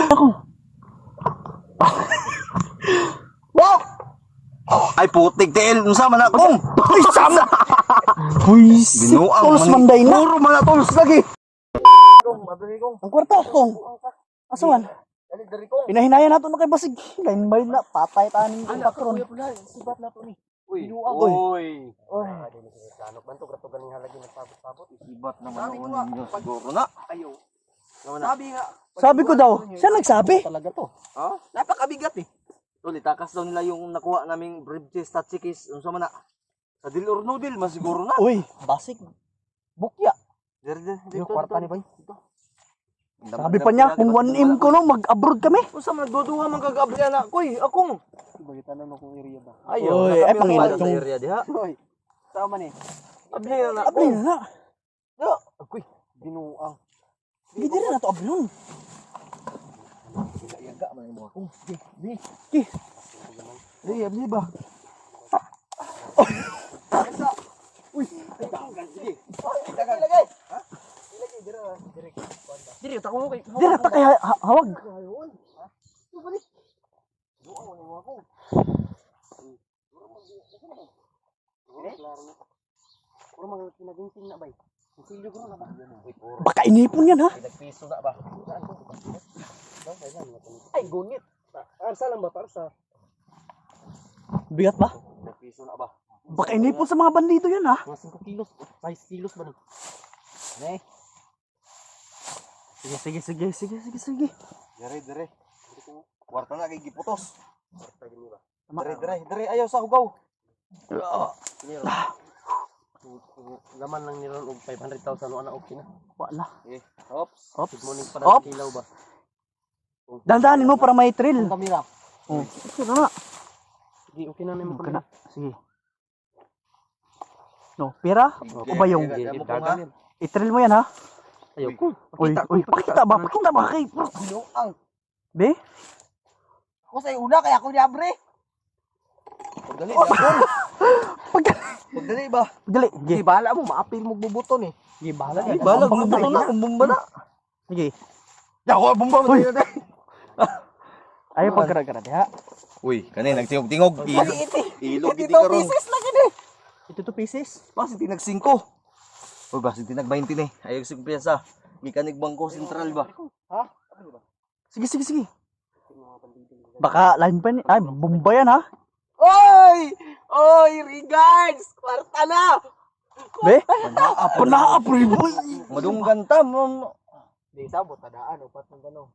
Ako. Wow! Ay putik tel, unsa man akong? Ay, sama! Buisit, tulos manday na. Puro man tulos lagi. Ang kwarta akong. Asaman? Pinahinaya nato na kay basig. Lain bay na, patay tanin ang patron. Sibat na to ni. Uy, Oy. Oy. Planok man to grato ganing halagi nagpabot-pabot. Sibat naman ninyo siguro na. Ayo. Sabi nga. Sabi ko daw, siya nagsabi. Talaga to. Ha? Napakabigat eh. Tol, itakas daw nila yung nakuha naming briefcase tatsikis. Unsa man na? Sa deal or no deal, masiguro na. Uy, basig. Bukya. Dito, Kwarta ni bay. Sabi pa niya, kung 1M ko no, mag-abroad kami. Unsa man nagduduha man kagabli anak ko eh. Akong. Bagitan na kung area ba. Oy, ay pangilot sa yung... area diha. Oy. Sama ni. Abli na na. Abli na na. Akoy, binuang. Hindi rin na to ablon. Yaga man mo ako. Di, abli ba? Lagay. Ha? Ilagay dira direct. Diri ta ko kay. Di na ta kay hawag. Puro mga kinaginting na bay. Silyo ko na ba? Baka inipon yan ha. Pinagpiso na ba? Ay gunit. Parsa lang ba parsa? Bigat ba? Pinagpiso na ba? Baka inipon sa mga bandido yan ha. Mga 5 kilos, 5 kilos ba ni? Ne. Sige. Dire. Kwarta na kay giputos. Dire. Ayaw sa hugaw. Laman lang niron og 500,000 ano okay na. Wala. Okay. Ops. Good morning pa Ops. na kilaw ba? Dandanin mo para may thrill. Kamera. Oh, sige na. Sige, okay na nimo Ka na. Sige. No, pera? O ba yung i-thrill mo yan ha? Ayoko. Uy, pakita ba kay? Binuang. Be? Ako sa una kaya ako niabre. Pagdali. Pagdali ba? Dali. Di bala mo maapil mo bubuton eh. Sige, bahala Ay, balag mo na kung bomba na. Sige. Ako bomba mo na. Ayaw pagkara-kara ha. Uy, kanina nagtingog-tingog. Ilog gid Ito karon. pieces lang gid eh. Ito 2 pieces. Basi tinag 5. Uy, basi tinag 20 ni. Ayaw sig piyesa. Mekanik bangko sentral ba? Ha? Sige. Baka lain pa ni. Ay, bomba yan ha. Oy, regards. Kwarta na. Be? Panaap, boy. Madunggan ta mo. Di sabot tadaan upat ng gano.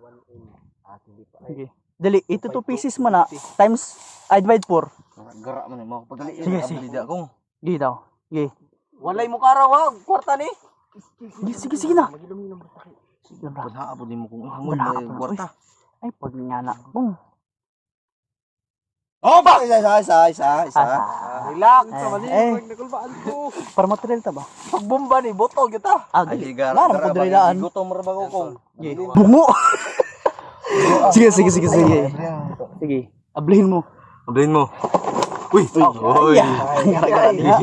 1 in. Hindi pa. Sige. Dali, ito 2 pieces mo na. Times, I divide 4. Gara man mo pagdali. Sige. Akong. Sige daw. Sige. Walay mo karaw ha. Kwarta ni. Sige na. Maginom-inom. Sige na. Panhaapon nimo kung ihamon na yung kwarta. Ay, pag nga na. Bong. Oh, ba? Isa. Relax. Eh, Sa mali. eh. Nakulbaan ko. Para material ta ba? Pag bomba ni botog kita. Ah, Ay, dali. gara. Wala na pagdalilaan. Gutom ra ba ko kung. Bungo! Sige. Sige. Ablihin mo. Ablin mo. Uy. Oy.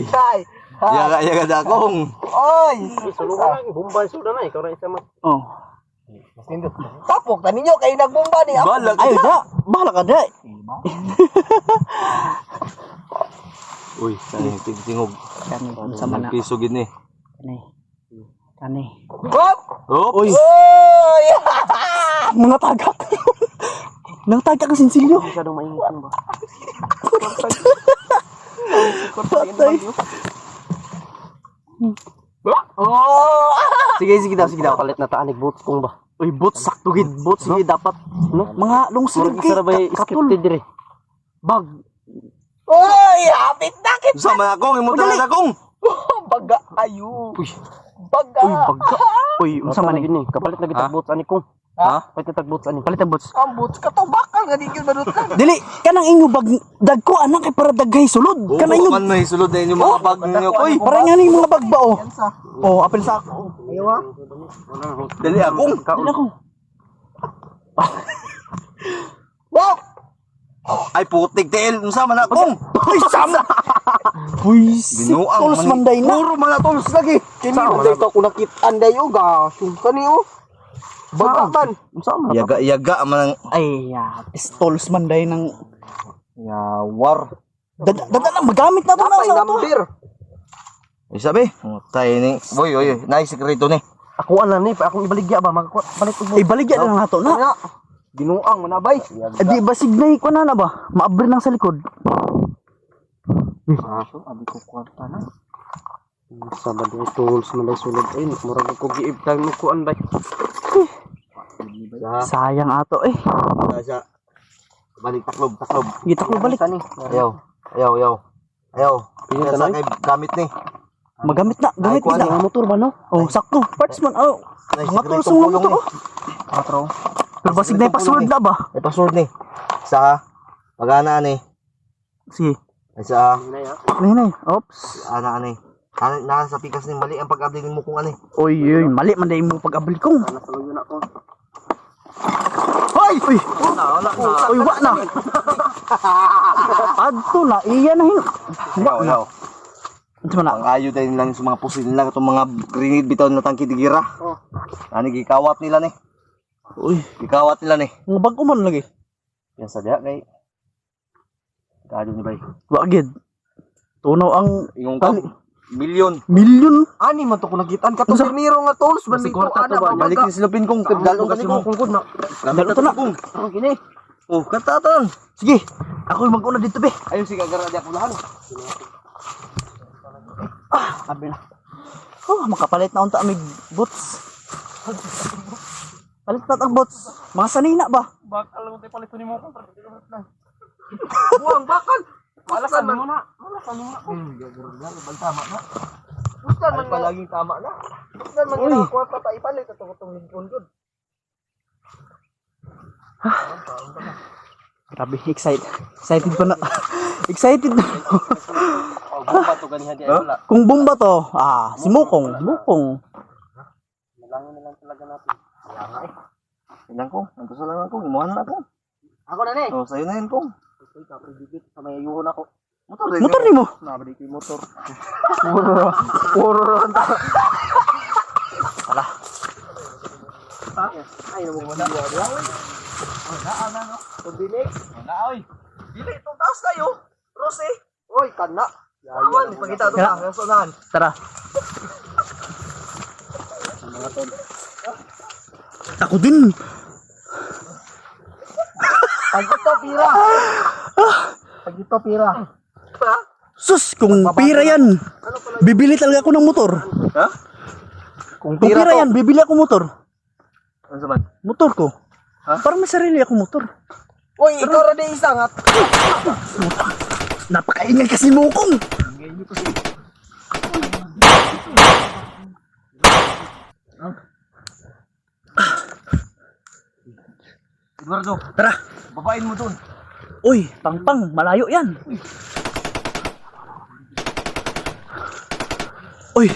Kay. Yaga da akong. Oy. Sulungan lang. Bomba sudah na. Ikaw na isa man. Oh. Tapok na ninyo kay nagbomba ni. Balag. Ay, da. Bahala ka, da. Uy, kani tingog. Kani, sa mana. Piso gid ni. Kani. Hop! Oh, Uy, Oy! mga tagak. Nang tagak ng sinsilyo. Masyadong mainit ba? Patay. Oh! Sige daw. Kalit na taanig boots kong ba? Uy, boots, sakto gid. Boots, sige, dapat. No? Mga long sleeve kay. Katul. dire. Bag. Oy! Hapit na kita! sama akong imo talaga akong. Baga ayo. Uy, Baga. bagga. Uy, unsa man ni? Kapalit na Ha? kita boots ani kong. Ha? Kapalit na boots ani. Palit ang boots. Ang boots ka to bakal nga digil madut ka. Dili, kanang inyo bag dagko anak kay para daghay sulod. Kanang inyo man may sulod na inyo mga bag ninyo. Uy, para nga ning mga bag ba oh. Oh, apil sa ako. Ayo ha. dali akong. Dili ako. Bok! Ay putik tel, unsa man akong? Uy, sama. Buisit, Binuang tulos manday na. Puro man tulos lagi. Kini man dito ko nakit anday o ga. Kani o. Bababan. Sama. Yaga-yaga man ang Ay, pistols man dahil ng... yawar. Dada na, magamit na ito na Napay sa ito. number. Ay sabi, tayo ni. Boy, oy, naisikreto ni. Ako ana ni, akong ibaligya ba balik ko. Ibaligyan na lang nato na. Na. Ginuang manabay. Di ba signay ko na ba? Maabri lang sa likod. Aso, abi ko kwarta na. Sa badong tools man sulod ay murag ko giib kay mo kuan bay. Sayang ato eh. Sa balik taklob. Kita ko balik. Ayaw. Ayun, Kaya sa tanay. kay gamit ni. Magamit na, gamit Ay, na. Ang motor ba no? Oh, sakto. Parts man. Oh, mga tools Naisikretong ng pulong motor. ni. Oh. Patro. Pero ba signay password na ba? May password ni. Sa pag-ana ni. Sige. Ay sa Nay. Oops. ana ni. Nasa pikas ni mali ang pag-update mo kung ano. Oy, mali man dahil mo pag-abli ko. Nasaluyo na ko. Hoy! Uy! Wala na. Uy, wa na! Adto na, iya na hin. Ayaw. Ito mo na. Ang ayo din lang sa mga pusil nila itong mga grenade bitaw na tangki digira. Oh. Ani gikawat nila ni. Uy, Gikawat nila ni. mga bago man lagi. Yan sa diha kay kado ni bay. Wagid. Tunaw ang Ingong Kali. milyon. milyon. Ani man to ko nagitan ka to Unsa? Pirmiro nga tools man Basi dito kwarta to ana ba? ba? Balik ni silupin kong Dalo kadalo kasi kasi mo ko. kung na. Dalo to na. Ang kini. Oh, kata to. Sige, ako yung mag-una dito be. Ayun si gagara di ako lahan. Sabi na. Oh, makapalit na unta amig boots. Palit na ang boots. Mga sanina ba? Bakal mo tayo palit ni mo kung na. Buang bakal. Malasan mo na. Malasan mo na. Gagara tama na. Bustan Ay man palaging tama na. Bustan man Uy. nga kwarta ta ipalit ato katong lingkon gud. Grabe, excited pa na. Excited na. Oh, buka to ganihan di wala. Kung bomba to, si Mukong. Malangin na lang talaga natin. Wala nga eh. Ilang ko. Ang gusto lang ako. Imuhan na ako. Ako na ni. Oh, sa'yo na yun ko. Uy, kapre digit sa may ayuhon ako. Motor ni mo. Nabalik ko yung motor. Puro ron ta. Tara. Ay, namo wala. Wala no. Tubilik. Wala, oy. Dili, itong taas kayo. Rose. Oy, kana. Awan, pagkita ito Kaya- na. Yung sunahan. Tara. Ako din. Pag ito pira. Pag ito pira. Sus, kung pira yan. Bibili talaga ako ng motor. Ha? Kung pira yan, bibili ako motor. Ano saman? Motor ko. Parang may sarili ako motor. Oy, ikaw ra di isa nga. Napakaingay kasi Mukong. Eduardo, Tara. babain mo dun. Uy, pang, malayo yan. Uy.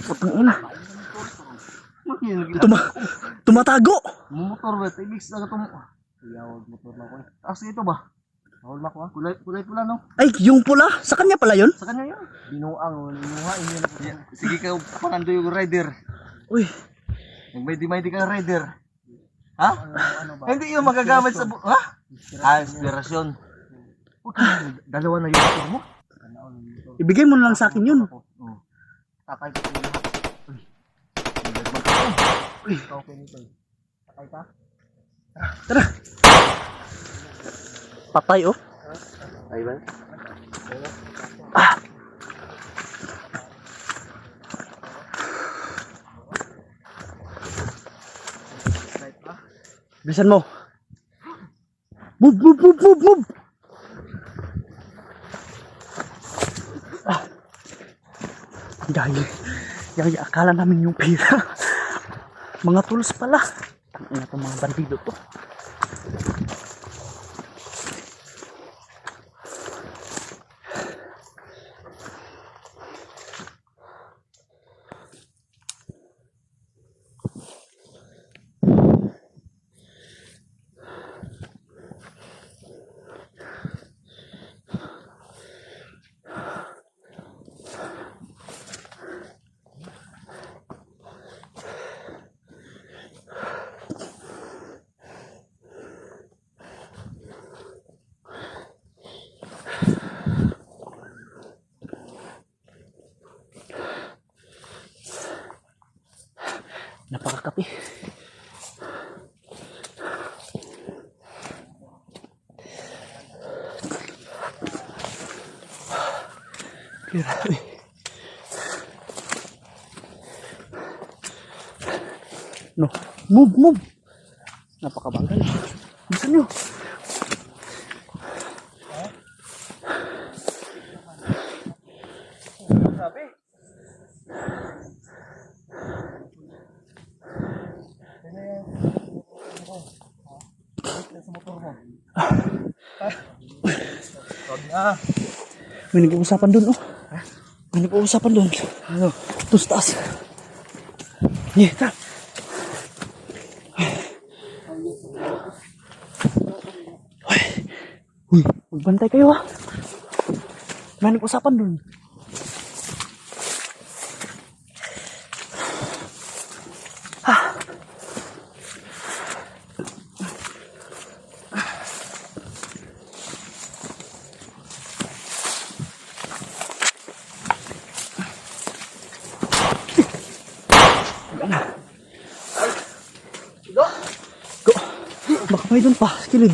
Putang ina. Tumatago. Motor ba? Ibig sa itong... Iyawag motor na ko eh. Taas ito ba? Mahal na ko ha? Kulay pula no? Ay, yung pula. Sa kanya pala yun? Sa kanya yun. Binuang. Binuha. Sige ka, pangandoy yung rider. Uy. Nagmaydi-maydi ka rider. Ha? Hindi yung magagamit sa... Ha? Inspirasyon. Okay. Dalawa na yung motor mo. Ibigay mo na lang sa akin yun. Takay ko yung lahat. Uy. Okay nito eh. Takay ka? Tara. Patay oh. Ay ba? Bilisan mo. Move. Gaya, akala namin yung pira. Mga tools pala. Ano itong mga bandido to? Napakakapi. Grabe. No, move. Napakabagal. Bisa nyo. Sabi. May nag-uusapan dun, oh. May nag-uusapan dun. Ano? Ito sa taas. Tara. Uy, magbantay kayo, ha. May nag-uusapan dun. Go! Baka may dun pa, kilid.